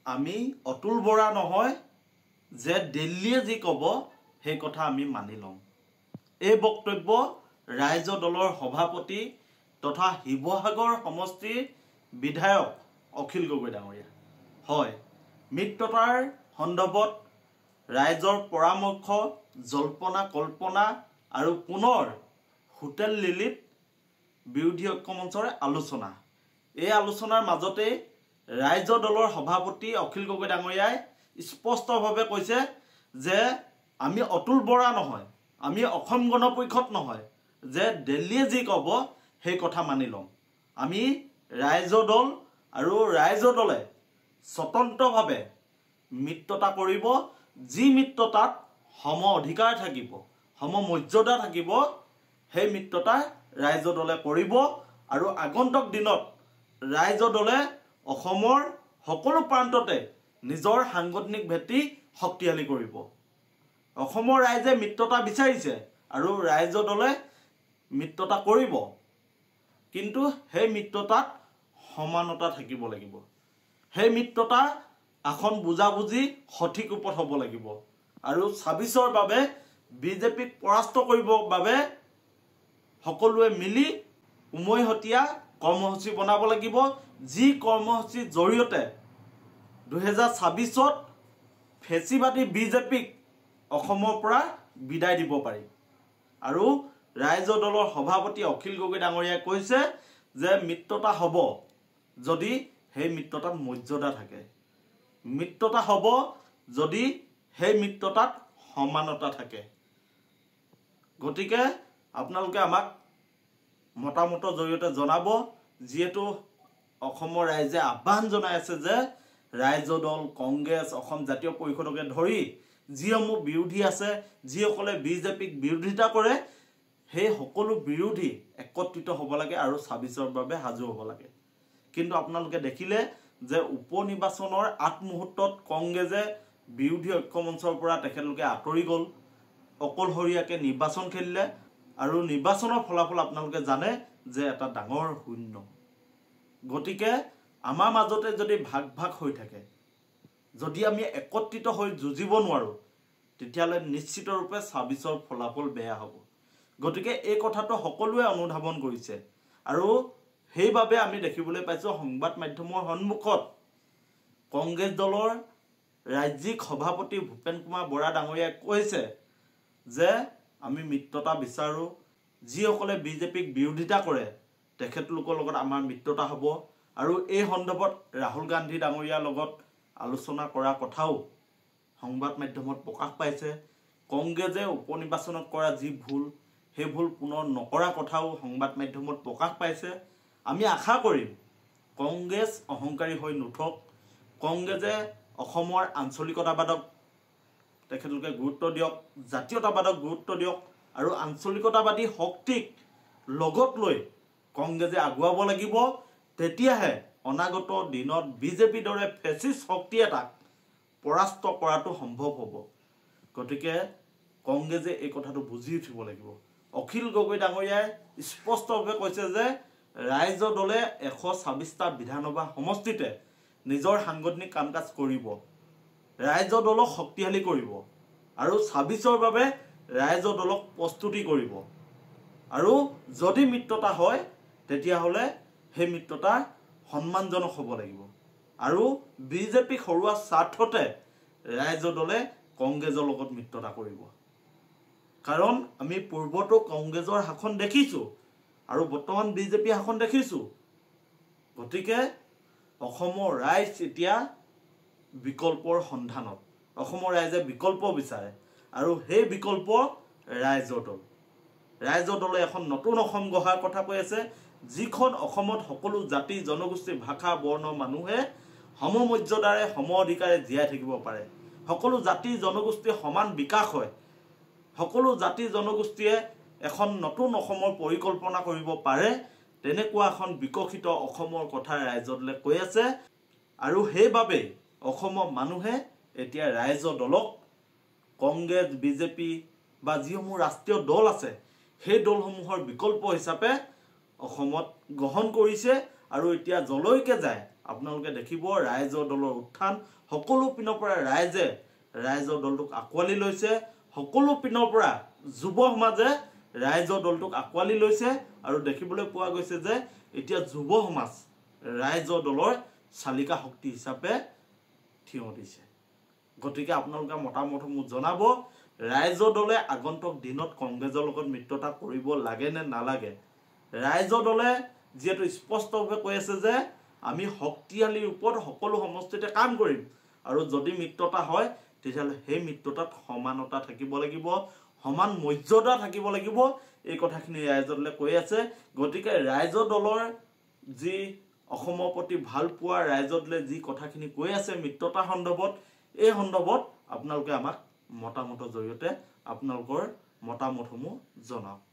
আমি অতুল বৰা নহয় যে দিল্লীয়ে যি ক'ব সেই কথা আমি মানি ল'ম। এই বক্তব্য ৰাইজ দলৰ সভাপতি তথা শিৱসাগৰ সমষ্টিৰ বিধায়ক অখিল গগৈ ডাঙৰীয়া। হয়, মিত্ৰতাৰ সন্দৰ্ভত ৰাইজৰ পৰামৰ্শ, জল্পনা কল্পনা আৰু পুনৰ হোটেল লিলিত বিৰোধী ঐক্য মঞ্চৰ আলোচনা। এই আলোচনাৰ মাজতে ৰাইজ দলৰ সভাপতি অখিল গগৈ ডাঙৰীয়াই স্পষ্টভাৱে কৈছে যে আমি অতুল বৰা নহয়, আমি অসম গণ পৰিষদ নহয় যে দিল্লীয়ে যি ক'ব সেই কথা মানি ল'ম। আমি ৰাইজ দল আৰু ৰাইজ দলে স্বতন্ত্ৰভাৱে মিত্ৰতা কৰিব, যি মিত্ৰতাত সম অধিকাৰ থাকিব, সম মৰ্যাদা থাকিব, সেই মিত্ৰতা ৰাইজ দলে কৰিব। আৰু আগন্তুক দিনত ৰাইজ দলে অসমৰ সকলো প্ৰান্ততে নিজৰ সাংগঠনিক ভেটি শক্তিশালী কৰিব। অসমৰ ৰাইজে মিত্ৰতা বিচাৰিছে আৰু ৰাইজ দলে মিত্ৰতা কৰিব, কিন্তু সেই মিত্ৰতাত সমানতা থাকিব লাগিব। সেই মিত্ৰতা আসন বুজাবুজি সঠিক ৰূপত হ'ব লাগিব। আৰু ২৬ৰ বাবে বিজেপিক পৰাস্ত কৰিবৰ বাবে সকলোৱে মিলি উমৈহতীয়া কৰ্মসূচী বনাব লাগিব, যি কৰ্মসূচীৰ জৰিয়তে ২০২৬ত ফেচিবাদী বিজেপিক অসমৰ পৰা বিদায় দিব পাৰি। আৰু ৰাইজ দলৰ সভাপতি অখিল গগৈ ডাঙৰীয়াই কৈছে যে মিত্ৰতা হ'ব যদি সেই মিত্ৰতাত মৰ্যাদা থাকে, মিত্ৰতা হ'ব যদি সেই মিত্ৰতাত সমানতা থাকে। গতিকে আপোনালোকে আমাক মতামতৰ জৰিয়তে জনাব, যিহেতু অসমৰ ৰাইজে আহ্বান জনাই আছে যে ৰাইজ দল, কংগ্ৰেছ, অসম জাতীয় পৰিষদকে ধৰি যিসমূহ বিৰোধী আছে, যিসকলে বিজেপিক বিৰোধিতা কৰে, সেই সকলো বিৰোধী একত্ৰিত হ'ব লাগে আৰু ২৬ৰ বাবে সাজু হ'ব লাগে। কিন্তু আপোনালোকে দেখিলে যে উপ নিৰ্বাচনৰ আগমুহূৰ্তত কংগ্ৰেছে বিৰোধী ঐক্য মঞ্চৰ পৰা তেখেতলোকে আঁতৰি গ'ল, অকলশৰীয়াকৈ নিৰ্বাচন খেলিলে। আৰু নিৰ্বাচনৰ ফলাফল আপোনালোকে জানে যে এটা ডাঙৰ শূন্য। গতিকে আমাৰ মাজতে যদি ভাগ ভাগ হৈ থাকে, যদি আমি একত্ৰিত হৈ যুঁজিব নোৱাৰোঁ, তেতিয়াহ'লে নিশ্চিতৰূপে ২৬ৰ ফলাফল বেয়া হ'ব। গতিকে এই কথাটো সকলোৱে অনুধাৱন কৰিছে। আৰু সেইবাবে আমি দেখিবলৈ পাইছোঁ সংবাদ মাধ্যমৰ সন্মুখত কংগ্ৰেছ দলৰ ৰাজ্যিক সভাপতি ভূপেন কুমাৰ বৰা ডাঙৰীয়াই কৈছে যে আমি মিত্ৰতা বিচাৰোঁ, যিসকলে বিজেপিক বিৰোধিতা কৰে তেখেতলোকৰ লগত আমাৰ মিত্ৰতা হ'ব। আৰু এই সন্দৰ্ভত ৰাহুল গান্ধী ডাঙৰীয়াৰ লগত আলোচনা কৰা কথাও সংবাদ মাধ্যমত প্ৰকাশ পাইছে। কংগ্ৰেছে উপ নিৰ্বাচনত কৰা যি ভুল, সেই ভুল পুনৰ নকৰা কথাও সংবাদ মাধ্যমত প্ৰকাশ পাইছে। আমি আশা কৰিম কংগ্ৰেছ অহংকাৰী হৈ নুঠক, কংগ্ৰেছে অসমৰ আঞ্চলিকতাবাদক তেখেতলোকে গুৰুত্ব দিয়ক, জাতীয়তাবাদক গুৰুত্ব দিয়ক আৰু আঞ্চলিকতাবাদী শক্তিক লগত লৈ কংগ্ৰেছে আগুৱাব লাগিব। তেতিয়াহে অনাগত দিনত বিজেপিৰ দৰে ফেচিষ্ট শক্তি এটাক পৰাস্ত কৰাটো সম্ভৱ হ'ব। গতিকে কংগ্ৰেছে এই কথাটো বুজি উঠিব লাগিব। অখিল গগৈ ডাঙৰীয়াই স্পষ্টভাৱে কৈছে যে ৰাইজ দলে ১২৬টা বিধানসভা সমষ্টিতে নিজৰ সাংগঠনিক কাম কাজ কৰিব, ৰাইজ দলক শক্তিশালী কৰিব আৰু ২৬ৰ বাবে ৰাইজ দলক প্ৰস্তুতি কৰিব। আৰু যদি মিত্ৰতা হয় তেতিয়াহ'লে সেই মিত্ৰতা সন্মানজনক হ'ব লাগিব। আৰু বিজেপিক হৰুৱা স্বাৰ্থতে ৰাইজ দলে কংগ্ৰেছৰ লগত মিত্ৰতা কৰিব। কাৰণ আমি পূৰ্বতো কংগ্ৰেছৰ শাসন দেখিছোঁ আৰু বৰ্তমান বিজেপি শাসন দেখিছোঁ। গতিকে অসমৰ ৰাইজ এতিয়া বিকল্পৰ সন্ধানত, অসমৰ ৰাইজে বিকল্প বিচাৰে আৰু সেই বিকল্প ৰাইজ দল। ৰাইজ দলে এখন নতুন অসম গঢ়াৰ কথা কৈ আছে, যিখন অসমত সকলো জাতি জনগোষ্ঠী ভাষা বৰ্ণ মানুহে সমমৰ্যাদাৰে সম অধিকাৰে জীয়াই থাকিব পাৰে, সকলো জাতি জনগোষ্ঠীৰ সমান বিকাশ হয়, সকলো জাতি জনগোষ্ঠীয়ে এখন নতুন অসমৰ পৰিকল্পনা কৰিব পাৰে, তেনেকুৱা এখন বিকশিত অসমৰ কথা ৰাইজ দলে কৈ আছে। আৰু সেইবাবেই অসমৰ মানুহে এতিয়া ৰাইজ দলক কংগ্ৰেছ, বিজেপি বা যিসমূহ ৰাষ্ট্ৰীয় দল আছে সেই দলসমূহৰ বিকল্প হিচাপে অসমত গ্ৰহণ কৰিছে। আৰু এতিয়া যলৈকে যায় আপোনালোকে দেখিব ৰাইজৰ দলৰ উত্থান সকলো পিনৰ পৰা ৰাইজৰ দলটোক আঁকোৱালি লৈছে সকলো পিনৰ পৰা যুৱ সমাজে ৰাইজৰ দলটোক আঁকোৱালি লৈছে আৰু দেখিবলৈ পোৱা গৈছে যে এতিয়া যুৱ সমাজ ৰাইজৰ দলৰ চালিকা শক্তি হিচাপে থিয় দিছে গতিকে আপোনালোকে মতামতসমূহ জনাব ৰাইজৰ দলে আগন্তুক দিনত কংগ্ৰেছৰ লগত মিত্ৰতা কৰিব লাগে নে নালাগে ৰাইজৰ দলে যেটো স্পষ্টভাৱে কৈ আছে যে আমি শক্তিশালী ৰূপত সকলো সমষ্টিতে কাম কৰিম আৰু যদি মিত্ৰতা হয় তেতিয়াহ'লে সেই মিত্ৰতাত সমানতা থাকিব লাগিব সমান মৰ্যাদা থাকিব লাগিব এই কথাখিনি ৰাইজৰ দলে কৈ আছে গতিকে ৰাইজৰ দলৰ যি অসমৰ প্ৰতি ভাল পোৱা ৰাইজৰ দলে যি কথাখিনি কৈ আছে মিত্ৰতা সন্দৰ্ভত এই সন্দৰ্ভত আপোনালোকে আমাক মতামতৰ জৰিয়তে আপোনালোকৰ মতামতসমূহ জনাওক